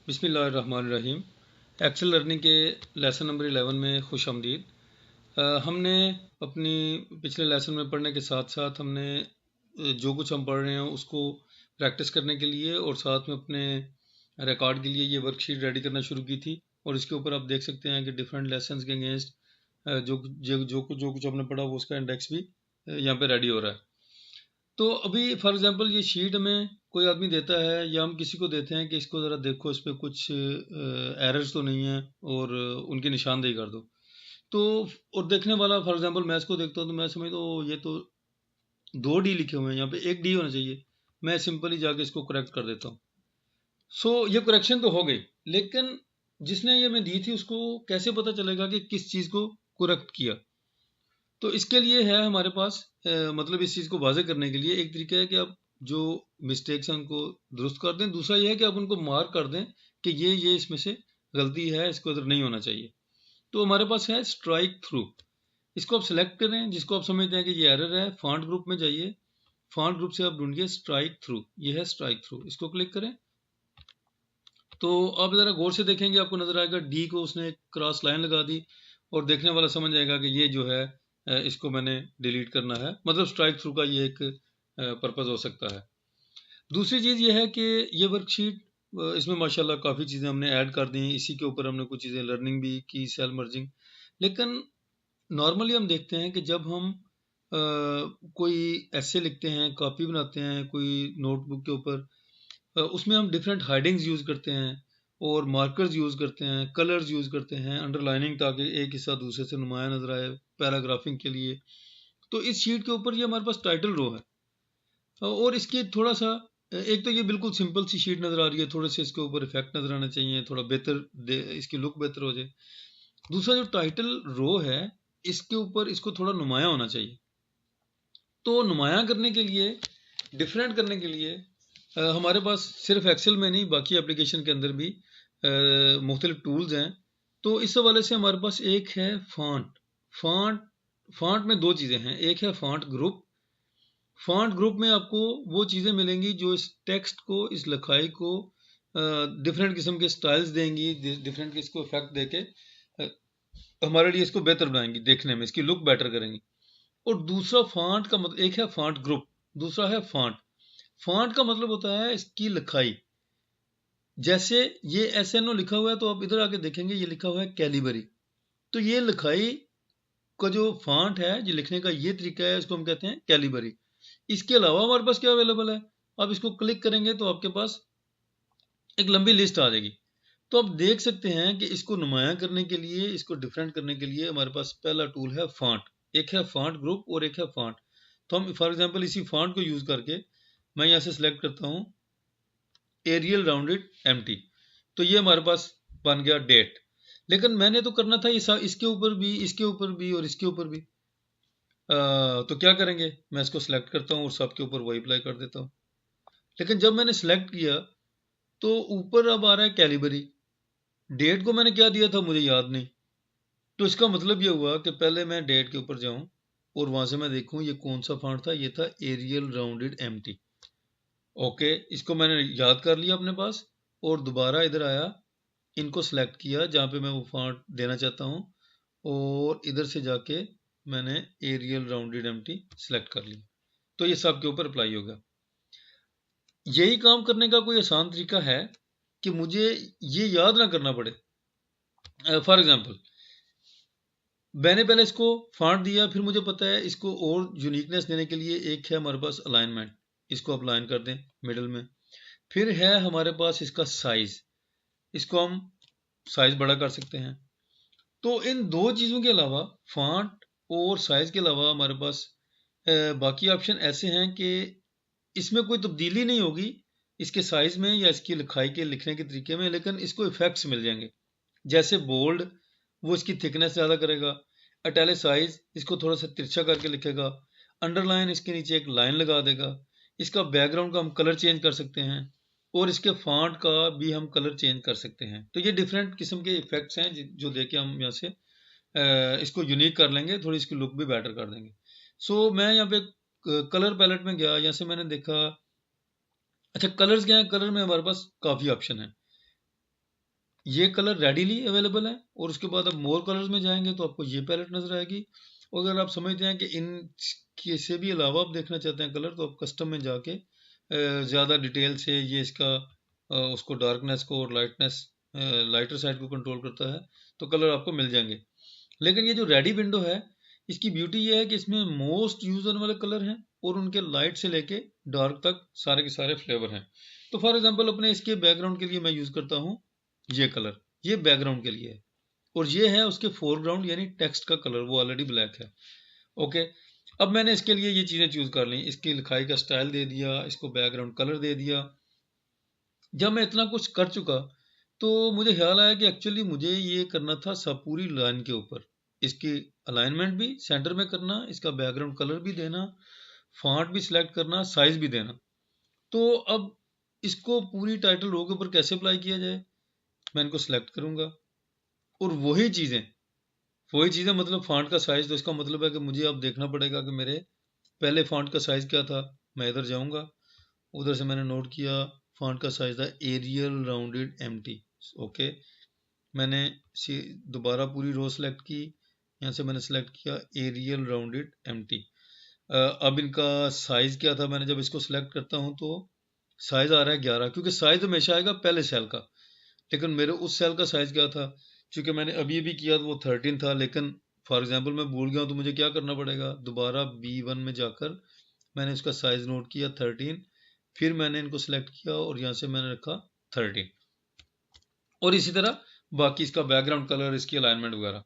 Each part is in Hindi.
बिस्मिल्लाहिर्रहमानिर्रहीम। एक्सेल लर्निंग के लेसन नंबर 11 में खुश आमदीद। हमने अपनी पिछले लेसन में पढ़ने के साथ साथ हमने जो कुछ हम पढ़ रहे हैं उसको प्रैक्टिस करने के लिए और साथ में अपने रिकॉर्ड के लिए ये वर्कशीट रेडी करना शुरू की थी। और इसके ऊपर आप देख सकते हैं कि डिफरेंट लेसन्स के अगेंस्ट जो कुछ हमने पढ़ा वो उसका इंडेक्स भी यहाँ पे रेडी हो रहा है। तो अभी फॉर एग्जांपल ये शीट हमें कोई आदमी देता है या हम किसी को देते हैं कि इसको ज़रा देखो, इस पर कुछ एरर्स तो नहीं है और उनकी निशानदेही कर दो। तो और देखने वाला फॉर एग्जांपल मैं इसको देखता हूँ तो मैं समझता हूँ ये तो 2D लिखे हुए हैं, यहाँ पे 1D होना चाहिए। मैं सिंपली जाके इसको करेक्ट कर देता हूँ। सो ये करेक्शन तो हो गई, लेकिन जिसने ये मैं दी थी उसको कैसे पता चलेगा कि किस चीज़ को करेक्ट किया? तो इसके लिए है हमारे पास मतलब इस चीज़ को वाज़े करने के लिए एक तरीका है कि आप जो मिस्टेक्स हैं उनको दुरुस्त कर दें। दूसरा ये है कि आप उनको मार्क कर दें कि ये इसमें से गलती है, इसको इधर नहीं होना चाहिए। तो हमारे पास है स्ट्राइक थ्रू। इसको आप सेलेक्ट करें, जिसको आप समझते हैं कि ये एरर है, फॉन्ट ग्रुप में जाइए, फॉन्ट ग्रुप से आप ढूंढिए स्ट्राइक थ्रू। ये है स्ट्राइक थ्रू, इसको क्लिक करें तो आप ज़रा गौर से देखेंगे, आपको नजर आएगा डी को उसने क्रॉस लाइन लगा दी और देखने वाला समझ जाएगा कि ये जो है इसको मैंने डिलीट करना है। मतलब स्ट्राइक थ्रू का ये एक पर्पज़ हो सकता है। दूसरी चीज़ ये है कि ये वर्कशीट इसमें माशाल्लाह काफ़ी चीज़ें हमने ऐड कर दी हैं। इसी के ऊपर हमने कुछ चीज़ें लर्निंग भी की, सेल मर्जिंग। लेकिन नॉर्मली हम देखते हैं कि जब हम कोई ऐसे लिखते हैं, कॉपी बनाते हैं कोई नोटबुक के ऊपर, उसमें हम डिफरेंट हाइडिंग्स यूज़ करते हैं और मार्कर्स यूज़ करते हैं, कलर्स यूज़ करते हैं, अंडरलाइनिंग ताकि एक हिस्सा दूसरे से नुमाया नजर आए, पैराग्राफिंग के लिए। तो इस शीट के ऊपर ये हमारे पास टाइटल रो है और इसकी थोड़ा सा एक तो ये बिल्कुल सिंपल सी शीट नज़र आ रही है, थोड़े से इसके ऊपर इफेक्ट नज़र आने चाहिए, थोड़ा बेहतर इसकी लुक बेहतर हो जाए। दूसरा जो टाइटल रो है इसके ऊपर इसको थोड़ा नुमाया होना चाहिए। तो नुमाया करने के लिए, डिफरेंट करने के लिए हमारे पास सिर्फ एक्सेल में नहीं बाकी एप्लीकेशन के अंदर भी मुख्तलिफ टूल्स हैं। तो इस हवाले से हमारे पास एक है फॉन्ट। फॉन्ट में दो चीज़ें हैं, एक है फॉन्ट ग्रुप। फॉन्ट ग्रुप में आपको वो चीज़ें मिलेंगी जो इस टेक्स्ट को, इस लिखाई को डिफरेंट किस्म के स्टाइल्स देंगी, डिफरेंट इसको इफेक्ट देके हमारे लिए इसको बेहतर बनाएंगी, देखने में इसकी लुक बेटर करेंगी। और दूसरा फॉन्ट का मतलब, एक है फॉन्ट ग्रुप, दूसरा है फॉन्ट। फॉन्ट का मतलब होता है इसकी लिखाई। जैसे ये SNO लिखा हुआ है तो आप इधर आके देखेंगे ये लिखा हुआ है कैलिबरी। तो ये लिखाई का जो फॉन्ट है, जो लिखने का ये तरीका है, इसको हम कहते हैं कैलिबरी। इसके अलावा हमारे पास क्या अवेलेबल है? आप इसको क्लिक करेंगे तो आपके पास एक लंबी लिस्ट आ जाएगी। तो आप देख सकते हैं कि इसको नुमाया करने के लिए, इसको डिफरेंट करने के लिए हमारे पास पहला टूल है फॉन्ट। एक है फॉन्ट ग्रुप और एक है फॉन्ट। तो हम फॉर एग्जांपल इसी फॉन्ट को यूज़ करके मैं यहाँ से सिलेक्ट करता हूँ एरियल राउंडेड एम्प्टी। तो ये हमारे पास बन गया डेट। लेकिन मैंने तो करना था ये इसके ऊपर भी, इसके ऊपर भी और इसके ऊपर भी। तो क्या करेंगे, मैं इसको सिलेक्ट करता हूँ और सबके ऊपर वही अप्लाई कर देता हूँ। लेकिन जब मैंने सिलेक्ट किया तो ऊपर अब आ रहा है कैलिबरी। डेट को मैंने क्या दिया था मुझे याद नहीं। तो इसका मतलब ये हुआ कि पहले मैं डेट के ऊपर जाऊं और वहां से मैं देखूं ये कौन सा फॉन्ट था। ये था एरियल राउंडेड एम्प्टी। ओके, इसको मैंने याद कर लिया अपने पास और दोबारा इधर आया, इनको सेलेक्ट किया जहाँ पे मैं वो फॉन्ट देना चाहता हूँ और इधर से जाके मैंने एरियल राउंडेड एम्प्टी सेलेक्ट कर लिया। तो ये सब के ऊपर अप्लाई होगा। यही काम करने का कोई आसान तरीका है कि मुझे ये याद ना करना पड़े। फॉर एग्जांपल मैंने पहले इसको फॉन्ट दिया, फिर मुझे पता है इसको और यूनिकनेस देने के लिए एक है हमारे पास अलाइनमेंट। इसको आप अलाइन कर दें मिडल में। फिर है हमारे पास इसका साइज, इसको हम साइज बड़ा कर सकते हैं। तो इन दो चीज़ों के अलावा, फॉन्ट और साइज के अलावा हमारे पास बाकी ऑप्शन ऐसे हैं कि इसमें कोई तब्दीली नहीं होगी इसके साइज में या इसकी लिखाई के लिखने के तरीके में, लेकिन इसको इफेक्ट्स मिल जाएंगे। जैसे बोल्ड, वो इसकी थिकनेस ज़्यादा करेगा। इटैलिसाइज, इसको थोड़ा सा तिरछा करके लिखेगा। अंडरलाइन, इसके नीचे एक लाइन लगा देगा। इसका बैकग्राउंड का हम कलर चेंज कर सकते हैं और इसके फॉन्ट का भी हम कलर चेंज कर सकते हैं। तो ये डिफरेंट किस्म के इफेक्ट्स हैं जो देके हम यहाँ से इसको यूनिक कर लेंगे, थोड़ी इसकी लुक भी बेटर कर देंगे। सो मैं यहाँ पे कलर पैलेट में गया, यहाँ से मैंने देखा, अच्छा कलर्स क्या है, कलर में हमारे पास काफ़ी ऑप्शन है। ये कलर रेडीली अवेलेबल है, और उसके बाद आप मोर कलर्स में जाएंगे तो आपको ये पैलेट नजर आएगी। और अगर आप समझते हैं कि इन के से भी अलावा आप देखना चाहते हैं कलर, तो आप कस्टम में जाके ज़्यादा डिटेल से ये इसका उसको डार्कनेस को और लाइटनेस लाइटर साइड को कंट्रोल करता है, तो कलर आपको मिल जाएंगे। लेकिन ये जो रेडी विंडो है, इसकी ब्यूटी ये है कि इसमें मोस्ट यूज होने वाले कलर हैं और उनके लाइट से लेके डार्क तक सारे के सारे फ्लेवर हैं। तो फॉर एग्जांपल अपने इसके बैकग्राउंड के लिए मैं यूज़ करता हूँ ये कलर, ये बैकग्राउंड के लिए है, और ये है उसके फोरग्राउंड यानी टेक्स्ट का कलर, वो ऑलरेडी ब्लैक है। ओके, अब मैंने इसके लिए ये चीज़ें चूज़ कर ली, इसकी लिखाई का स्टाइल दे दिया, इसको बैकग्राउंड कलर दे दिया। जब मैं इतना कुछ कर चुका तो मुझे ख्याल आया कि एक्चुअली मुझे ये करना था सब पूरी लाइन के ऊपर, इसकी अलाइनमेंट भी सेंटर में करना, इसका बैकग्राउंड कलर भी देना, फॉन्ट भी सिलेक्ट करना, साइज भी देना। तो अब इसको पूरी टाइटल रो के ऊपर कैसे अप्लाई किया जाए, मैं इनको सिलेक्ट करूंगा, और वही चीज़ें मतलब फॉन्ट का साइज, तो इसका मतलब है कि मुझे अब देखना पड़ेगा कि मेरे पहले फॉन्ट का साइज क्या था। मैं इधर जाऊंगा, उधर से मैंने नोट किया फॉन्ट का साइज था एरियल राउंडेड एम्प्टी। ओके, मैंने दोबारा पूरी रो सेलेक्ट की, यहाँ से मैंने सेलेक्ट किया एरियल राउंडेड एम्प्टी। अब इनका साइज क्या था, मैंने जब इसको सेलेक्ट करता हूँ तो साइज आ रहा है 11, क्योंकि साइज हमेशा आएगा पहले सेल का, लेकिन मेरे उस सेल का साइज क्या था, क्योंकि मैंने अभी भी किया तो वो 13 था, लेकिन फॉर एग्जांपल मैं भूल गया हूँ तो मुझे क्या करना पड़ेगा, दोबारा B1 में जाकर मैंने इसका साइज नोट किया 13, फिर मैंने इनको सेलेक्ट किया और यहाँ से मैंने रखा 13, और इसी तरह बाकी इसका बैकग्राउंड कलर, इसकी अलाइनमेंट वगैरह।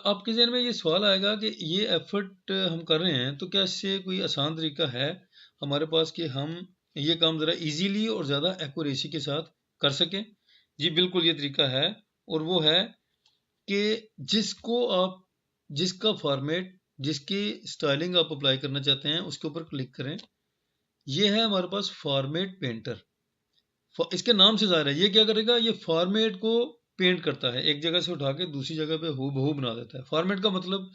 आपके जहन में ये सवाल आएगा कि ये एफर्ट हम कर रहे हैं तो क्या इससे कोई आसान तरीका है हमारे पास कि हम ये काम ज़रा इजीली और ज़्यादा एक्यूरेसी के साथ कर सकें? जी बिल्कुल, ये तरीका है, और वो है कि जिसका फॉर्मेट, जिसकी स्टाइलिंग आप अप्लाई करना चाहते हैं उसके ऊपर क्लिक करें। ये है हमारे पास फॉर्मेट पेंटर। इसके नाम से ज़ाहिर है ये क्या करेगा, ये फॉर्मेट को पेंट करता है, एक जगह से उठा के दूसरी जगह पे हूबहू बना देता है। फॉर्मेट का मतलब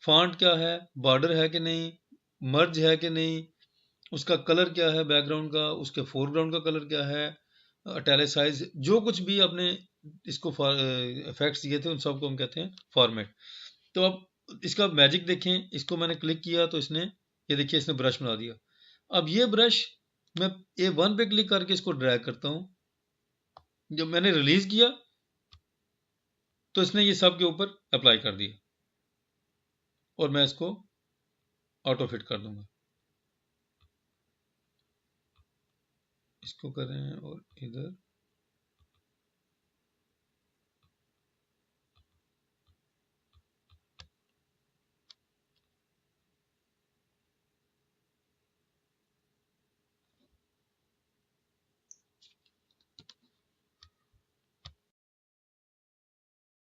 फॉन्ट क्या है, बॉर्डर है कि नहीं, मर्ज है कि नहीं, उसका कलर क्या है बैकग्राउंड का, उसके फोरग्राउंड का कलर क्या है, इटैलिसाइज, जो कुछ भी आपने इसको इफेक्ट्स दिए थे उन सबको हम कहते हैं फॉर्मेट। तो अब इसका मैजिक देखें, इसको मैंने क्लिक किया तो इसने, ये देखिए इसने ब्रश बना दिया। अब ये ब्रश मैं A1 पे क्लिक करके इसको ड्रैग करता हूं, जब मैंने रिलीज किया तो इसने ये सब के ऊपर अप्लाई कर दिया, और मैं इसको ऑटो फिट कर दूंगा। इसको करें और इधर,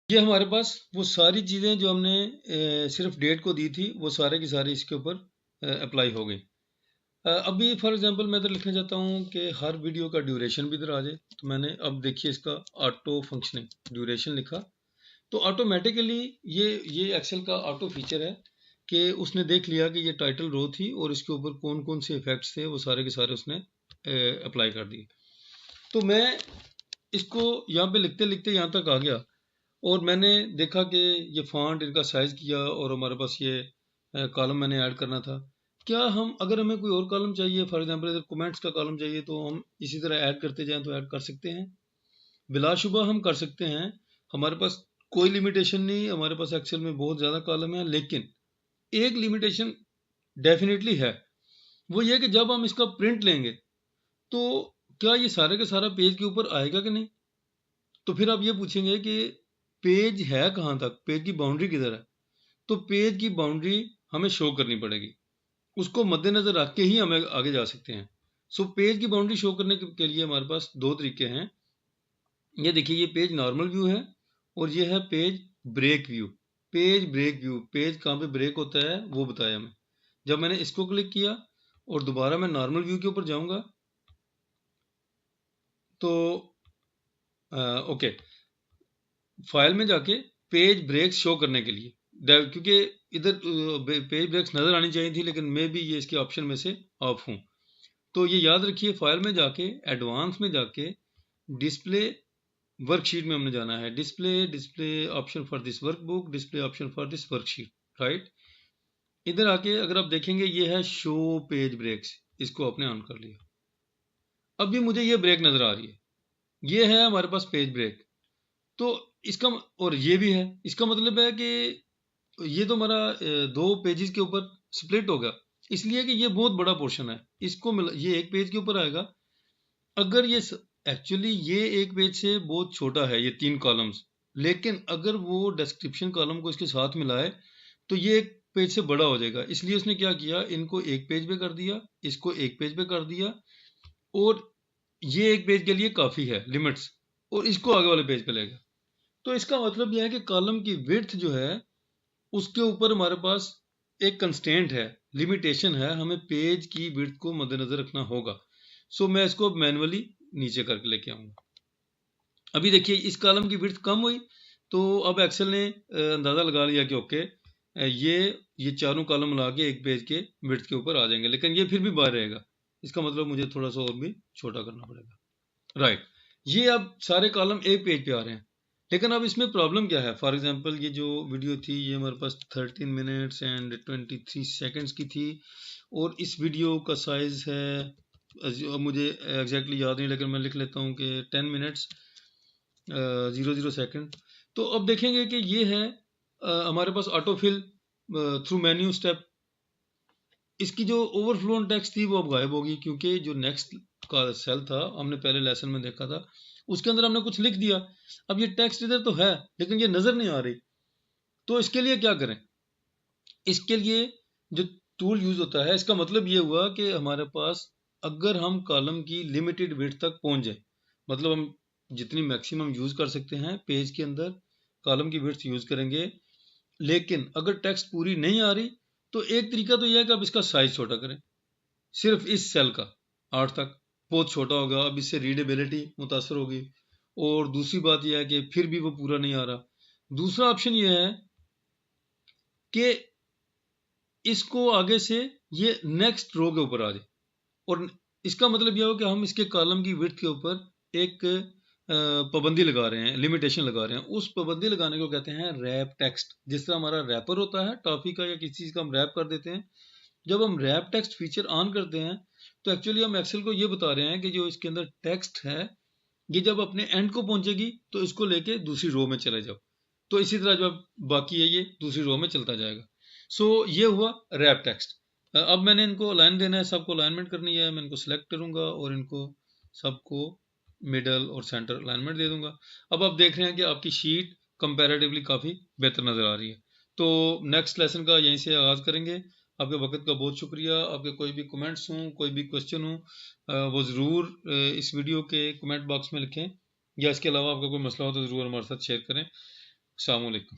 ये हमारे पास वो सारी चीज़ें जो हमने सिर्फ डेट को दी थी वो सारे की सारी इसके ऊपर अप्लाई हो गई। अभी फॉर एग्जांपल मैं इधर लिखना चाहता हूँ कि हर वीडियो का ड्यूरेशन भी इधर आ जाए, तो मैंने अब देखिए इसका ऑटो फंक्शनिंग ड्यूरेशन लिखा, तो ऑटोमेटिकली ये एक्सेल का ऑटो फीचर है कि उसने देख लिया कि ये टाइटल रो थी और इसके ऊपर कौन कौन से इफेक्ट्स थे वो सारे के सारे उसने अप्लाई कर दिए। तो मैं इसको यहाँ पे लिखते लिखते यहाँ तक आ गया, और मैंने देखा कि ये फॉन्ट इनका साइज किया, और हमारे पास ये कॉलम मैंने ऐड करना था। क्या हम, अगर हमें कोई और कॉलम चाहिए, फॉर एग्जांपल इधर कमेंट्स का कॉलम चाहिए, तो हम इसी तरह ऐड करते जाएं तो ऐड कर सकते हैं, बिलाशुबा हम कर सकते हैं। हमारे पास कोई लिमिटेशन नहीं, हमारे पास एक्सेल में बहुत ज़्यादा कॉलम है, लेकिन एक लिमिटेशन डेफिनेटली है, वो ये कि जब हम इसका प्रिंट लेंगे तो क्या ये सारे का सारा पेज के ऊपर आएगा कि नहीं। तो फिर आप ये पूछेंगे कि पेज है कहाँ तक, पेज की बाउंड्री किधर है, तो पेज की बाउंड्री हमें शो करनी पड़ेगी, उसको मद्देनजर रख के ही हमें आगे जा सकते हैं। सो पेज की बाउंड्री शो करने के लिए हमारे पास दो तरीके हैं। ये देखिए, ये पेज नॉर्मल व्यू है और ये है page break view. Page break view, page कहाँ पे ब्रेक होता है वो बताया हमें। जब मैंने इसको क्लिक किया और दोबारा मैं नॉर्मल व्यू के ऊपर जाऊंगा तो ओके, फाइल में जाके पेज ब्रेक्स शो करने के लिए, क्योंकि इधर पेज ब्रेक्स नज़र आनी चाहिए थी, लेकिन मैं भी ये इसके ऑप्शन में से ऑफ हूँ। तो ये याद रखिए, फाइल में जाके एडवांस में जाके डिस्प्ले वर्कशीट में हमने जाना है, display option for this workbook, display option for this worksheet, right. इधर आके अगर आप देखेंगे ये है शो पेज ब्रेक्स, इसको आपने ऑन कर लिया। अब भी मुझे ये ब्रेक नजर आ रही है, ये है हमारे पास पेज ब्रेक। तो इसका और ये भी है, इसका मतलब है कि ये तो हमारा दो पेजेस के ऊपर स्प्लिट होगा, इसलिए कि ये बहुत बड़ा पोर्शन है, इसको ये एक पेज के ऊपर आएगा। अगर ये एक्चुअली ये एक पेज से बहुत छोटा है, ये 3 कॉलम्स, लेकिन अगर वो डिस्क्रिप्शन कॉलम को इसके साथ मिलाए तो ये एक पेज से बड़ा हो जाएगा। इसलिए उसने क्या किया, इनको एक पेज पे कर दिया, इसको एक पेज पे कर दिया, और ये एक पेज के लिए काफ़ी है लिमिट्स, और इसको आगे वाले पेज पे लेगा। तो इसका मतलब यह है कि कॉलम की विड्थ जो है उसके ऊपर हमारे पास एक कंस्टेंट है, लिमिटेशन है, हमें पेज की विड्थ को मद्देनजर रखना होगा। सो मैं इसको मैनुअली नीचे करके लेके आऊंगा। अभी देखिए इस कॉलम की विड्थ कम हुई, तो अब एक्सेल ने अंदाज़ा लगा लिया कि ओके ये चारों कॉलम मिला के एक पेज के विड्थ के ऊपर आ जाएंगे, लेकिन ये फिर भी बाहर रहेगा। इसका मतलब मुझे थोड़ा सा और भी छोटा करना पड़ेगा, राइट। ये अब सारे कॉलम एक पेज पे आ रहे हैं, लेकिन अब इसमें प्रॉब्लम क्या है। फॉर एग्जांपल ये जो वीडियो थी ये हमारे पास 13 मिनट्स एंड 23 सेकंड्स की थी, और इस वीडियो का साइज है मुझे एग्जैक्टली याद नहीं, लेकिन मैं लिख लेता हूँ कि 10 मिनट्स 00 सेकंड। तो अब देखेंगे कि ये है हमारे पास ऑटोफिल थ्रू मेन्यू स्टेप। इसकी जो ओवरफ्लो टेक्स्ट थी वो अब गायब होगी, क्योंकि जो नेक्स्ट का सेल था हमने पहले लेसन में देखा था, उसके अंदर हमने कुछ लिख दिया। अब ये टेक्स्ट इधर तो है लेकिन ये नजर नहीं आ रही। तो इसके लिए क्या करें, इसके लिए जो टूल यूज होता है, इसका मतलब ये हुआ कि हमारे पास अगर हम कॉलम की लिमिटेड विड्थ तक पहुंच जाए, मतलब हम जितनी मैक्सिमम यूज कर सकते हैं पेज के अंदर कॉलम की विड्थ यूज करेंगे, लेकिन अगर टेक्स्ट पूरी नहीं आ रही तो एक तरीका तो यह है कि आप इसका साइज छोटा करें, सिर्फ इस सेल का 8 तक, बहुत छोटा होगा। अब इससे रीडेबिलिटी मुतासर होगी, और दूसरी बात यह है कि फिर भी वो पूरा नहीं आ रहा। दूसरा ऑप्शन यह है कि इसको आगे से ये नेक्स्ट रो के ऊपर आ जाए, और इसका मतलब यह हो कि हम इसके कॉलम की विड्थ के ऊपर एक पाबंदी लगा रहे हैं, लिमिटेशन लगा रहे हैं। उस पाबंदी लगाने को कहते हैं रैप टेक्स्ट। जिस तरह हमारा रैपर होता है टॉफी का या किसी चीज़ का, हम रैप कर देते हैं। जब हम रैप टेक्स्ट फीचर ऑन करते हैं तो एक्चुअली हम एक्सेल को ये बता रहे हैं कि जो इसके अंदर टेक्स्ट है ये जब अपने एंड को पहुंचेगी तो इसको लेके दूसरी रो में चले जाओ। तो इसी तरह जो बाकी है ये दूसरी रो में चलता जाएगा। सो ये हुआ रैप टेक्स्ट। अब मैंने इनको अलाइन देना है, सबको अलाइनमेंट करनी है। मैं इनको सेलेक्ट करूंगा और इनको सबको मिडल और सेंटर अलाइनमेंट दे दूंगा। अब आप देख रहे हैं कि आपकी शीट कंपैरेटिवली काफ़ी बेहतर नज़र आ रही है। तो नेक्स्ट लेसन का यहीं से आगाज़ करेंगे। आपके वक्त का बहुत शुक्रिया। आपके कोई भी कमेंट्स हों, कोई भी क्वेश्चन हो, वो ज़रूर इस वीडियो के कमेंट बॉक्स में लिखें, या इसके अलावा आपका कोई मसला हो तो ज़रूर हमारे साथ शेयर करें। अस्सलाम वालेकुम।